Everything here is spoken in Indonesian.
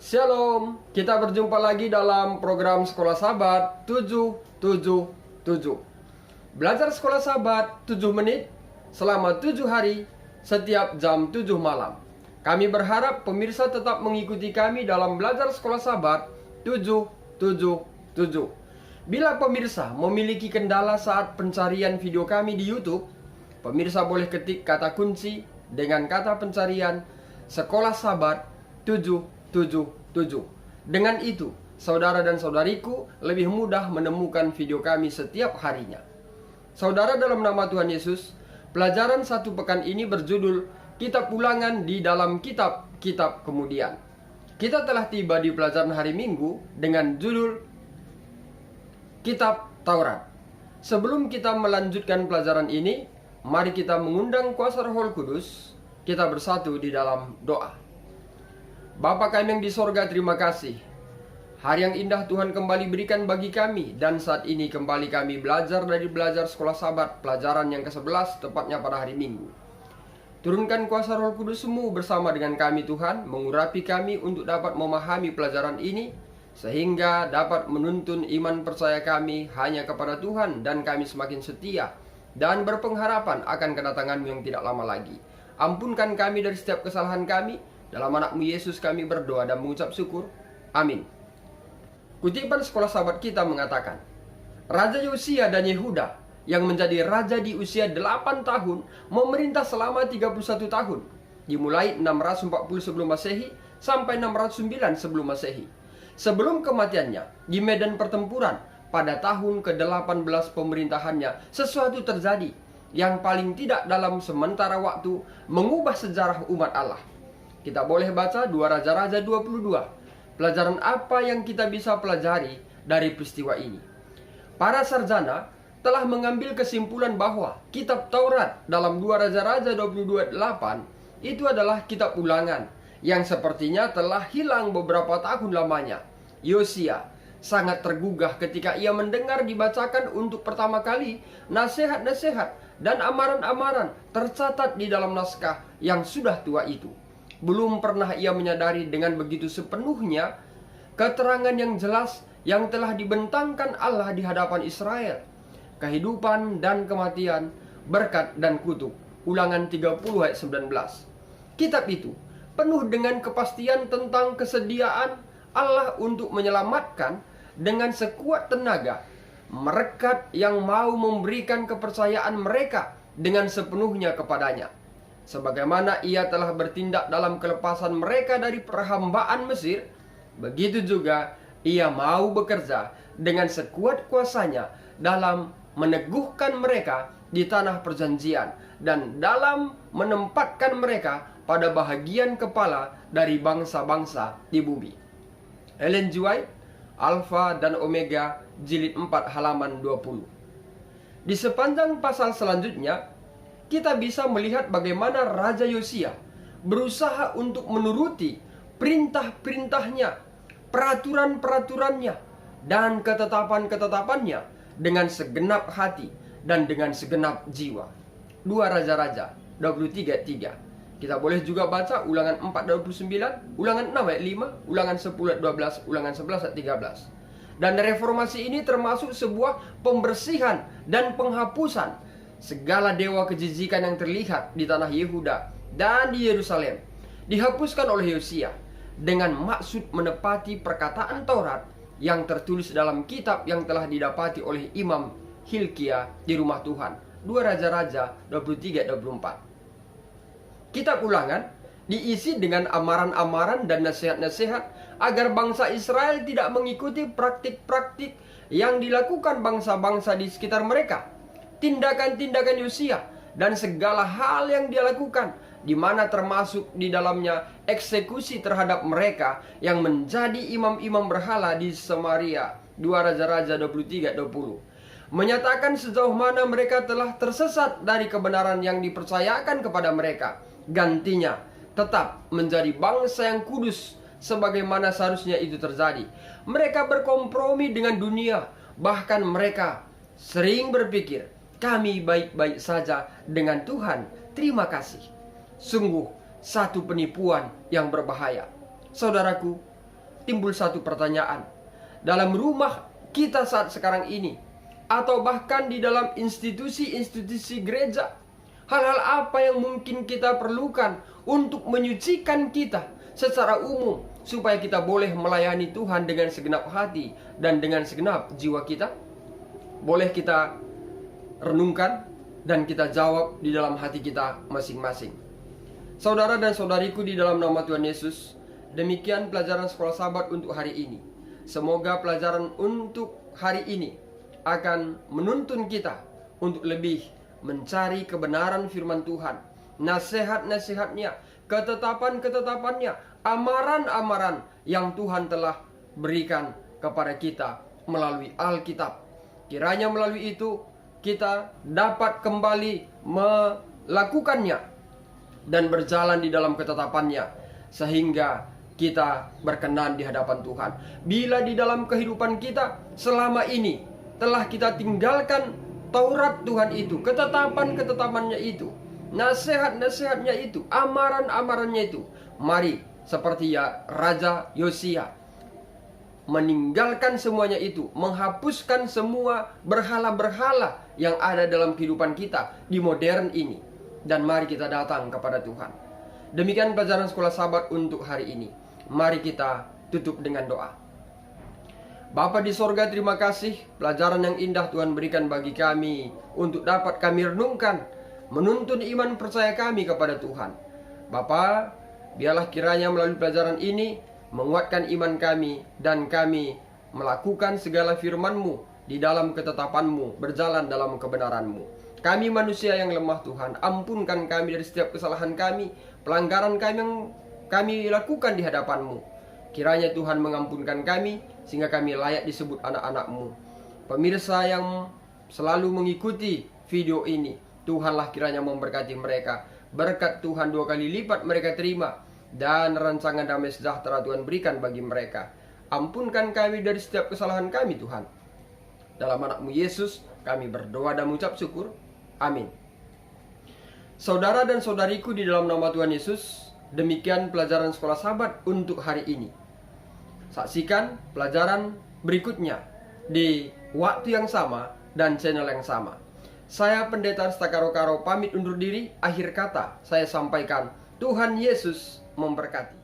Shalom, kita berjumpa lagi dalam program Sekolah Sahabat 777. Belajar Sekolah Sahabat 7 menit selama 7 hari setiap jam 7 malam. Kami berharap pemirsa tetap mengikuti kami dalam belajar Sekolah Sahabat 777. Bila pemirsa memiliki kendala saat pencarian video kami di YouTube, pemirsa boleh ketik kata kunci dengan kata pencarian Sekolah Sahabat 777. Dengan itu, saudara dan saudariku lebih mudah menemukan video kami setiap harinya. Saudara, dalam nama Tuhan Yesus, pelajaran satu pekan ini berjudul Kitab Ulangan di dalam Kitab-Kitab Kemudian. Kita telah tiba di pelajaran hari Minggu dengan judul Kitab Taurat. Sebelum kita melanjutkan pelajaran ini, mari kita mengundang kuasa Roh Kudus. Kita bersatu di dalam doa. Bapa kami yang di sorga, terima kasih. Hari yang indah Tuhan kembali berikan bagi kami. Dan saat ini kembali kami belajar Sekolah Sahabat, pelajaran yang ke-11, tepatnya pada hari Minggu. Turunkan kuasa Roh Kudus-Mu bersama dengan kami Tuhan, mengurapi kami untuk dapat memahami pelajaran ini, sehingga dapat menuntun iman percaya kami hanya kepada Tuhan, dan kami semakin setia dan berpengharapan akan kedatangan-Mu yang tidak lama lagi. Ampunkan kami dari setiap kesalahan kami. Dalam anak-Mu Yesus kami berdoa dan mengucap syukur. Amin. Kutipan Sekolah Sahabat kita mengatakan, Raja Yosia dan Yehuda yang menjadi raja di usia 8 tahun memerintah selama 31 tahun, dimulai 640 sebelum Masehi sampai 609 sebelum Masehi. Sebelum kematiannya di medan pertempuran pada tahun ke-18 pemerintahannya, sesuatu terjadi yang paling tidak dalam sementara waktu mengubah sejarah umat Allah. Kita boleh baca 2 Raja-Raja 22. Pelajaran apa yang kita bisa pelajari dari peristiwa ini? Para sarjana telah mengambil kesimpulan bahwa kitab Taurat dalam 2 Raja-Raja 22:8 itu adalah kitab ulangan yang sepertinya telah hilang beberapa tahun lamanya. Yosia sangat tergugah ketika ia mendengar dibacakan untuk pertama kali nasihat-nasihat dan amaran-amaran tercatat di dalam naskah yang sudah tua itu. Belum pernah ia menyadari dengan begitu sepenuhnya keterangan yang jelas yang telah dibentangkan Allah di hadapan Israel. Kehidupan dan kematian, berkat dan kutuk. Ulangan 30 ayat 19. Kitab itu penuh dengan kepastian tentang kesediaan Allah untuk menyelamatkan dengan sekuat tenaga mereka yang mau memberikan kepercayaan mereka dengan sepenuhnya kepadanya. Sebagaimana ia telah bertindak dalam kelepasan mereka dari perhambaan Mesir, begitu juga ia mau bekerja dengan sekuat kuasanya dalam meneguhkan mereka di tanah perjanjian dan dalam menempatkan mereka pada bahagian kepala dari bangsa-bangsa di bumi. Ellen G. White, Alfa dan Omega, jilid 4 halaman 20. Di sepanjang pasal selanjutnya, kita bisa melihat bagaimana Raja Yosia berusaha untuk menuruti perintah-perintahnya, peraturan-peraturannya, dan ketetapan-ketetapannya dengan segenap hati dan dengan segenap jiwa. 2 Raja-Raja 23:3. Kita boleh juga baca Ulangan 4:29, Ulangan 6 ayat 5, Ulangan 10 ayat 12, Ulangan 11 ayat 13. Dan reformasi ini termasuk sebuah pembersihan dan penghapusan segala dewa kejijikan yang terlihat di tanah Yehuda dan di Yerusalem. Dihapuskan oleh Yosia dengan maksud menepati perkataan Taurat yang tertulis dalam kitab yang telah didapati oleh Imam Hilkia di rumah Tuhan. 2 Raja-Raja 23:24. Kitab Ulangan diisi dengan amaran-amaran dan nasihat-nasihat agar bangsa Israel tidak mengikuti praktik-praktik yang dilakukan bangsa-bangsa di sekitar mereka. Tindakan-tindakan Yosia dan segala hal yang dia lakukan, di mana termasuk di dalamnya eksekusi terhadap mereka yang menjadi imam-imam berhala di Samaria. 2 Raja-Raja 23:20. Menyatakan sejauh mana mereka telah tersesat dari kebenaran yang dipercayakan kepada mereka. Gantinya tetap menjadi bangsa yang kudus sebagaimana seharusnya itu terjadi. Mereka berkompromi dengan dunia, bahkan mereka sering berpikir, kami baik-baik saja dengan Tuhan, terima kasih. Sungguh satu penipuan yang berbahaya. Saudaraku, timbul satu pertanyaan. Dalam rumah kita saat sekarang ini, atau bahkan di dalam institusi-institusi gereja, hal-hal apa yang mungkin kita perlukan untuk menyucikan kita secara umum, supaya kita boleh melayani Tuhan dengan segenap hati dan dengan segenap jiwa kita? Boleh kita renungkan dan kita jawab di dalam hati kita masing-masing. Saudara dan saudariku di dalam nama Tuhan Yesus, demikian pelajaran sekolah Sabat untuk hari ini. Semoga pelajaran untuk hari ini akan menuntun kita untuk lebih mencari kebenaran firman Tuhan, nasihat-nasihatnya, ketetapan-ketetapannya, amaran-amaran yang Tuhan telah berikan kepada kita melalui Alkitab. Kiranya melalui itu kita dapat kembali melakukannya dan berjalan di dalam ketetapannya, sehingga kita berkenan di hadapan Tuhan. Bila di dalam kehidupan kita selama ini telah kita tinggalkan Taurat Tuhan itu, ketetapan-ketetapannya itu, nasihat-nasihatnya itu, amaran-amarannya itu, mari seperti ya Raja Yosia meninggalkan semuanya itu, menghapuskan semua berhala-berhala yang ada dalam kehidupan kita di modern ini, dan mari kita datang kepada Tuhan. Demikian pelajaran sekolah Sabat untuk hari ini. Mari kita tutup dengan doa. Bapa di sorga, terima kasih pelajaran yang indah Tuhan berikan bagi kami untuk dapat kami renungkan, menuntun iman percaya kami kepada Tuhan. Bapa, biarlah kiranya melalui pelajaran ini menguatkan iman kami, dan kami melakukan segala firman-Mu di dalam ketetapan-Mu, berjalan dalam kebenaran-Mu. Kami manusia yang lemah Tuhan, ampunkan kami dari setiap kesalahan kami, pelanggaran kami yang kami lakukan di hadapan-Mu. Kiranya Tuhan mengampunkan kami, sehingga kami layak disebut anak-anak-Mu. Pemirsa yang selalu mengikuti video ini, Tuhanlah kiranya memberkati mereka. Berkat Tuhan 2 kali lipat mereka terima, dan rancangan damai sejahtera Tuhan berikan bagi mereka. Ampunkan kami dari setiap kesalahan kami Tuhan. Dalam anak-Mu Yesus kami berdoa dan mengucap syukur. Amin. Saudara dan saudariku di dalam nama Tuhan Yesus, demikian pelajaran sekolah Sabat untuk hari ini. Saksikan pelajaran berikutnya di waktu yang sama dan channel yang sama. Saya Pendeta Arsta Karo-Karo pamit undur diri. Akhir kata saya sampaikan, Tuhan Yesus memberkati.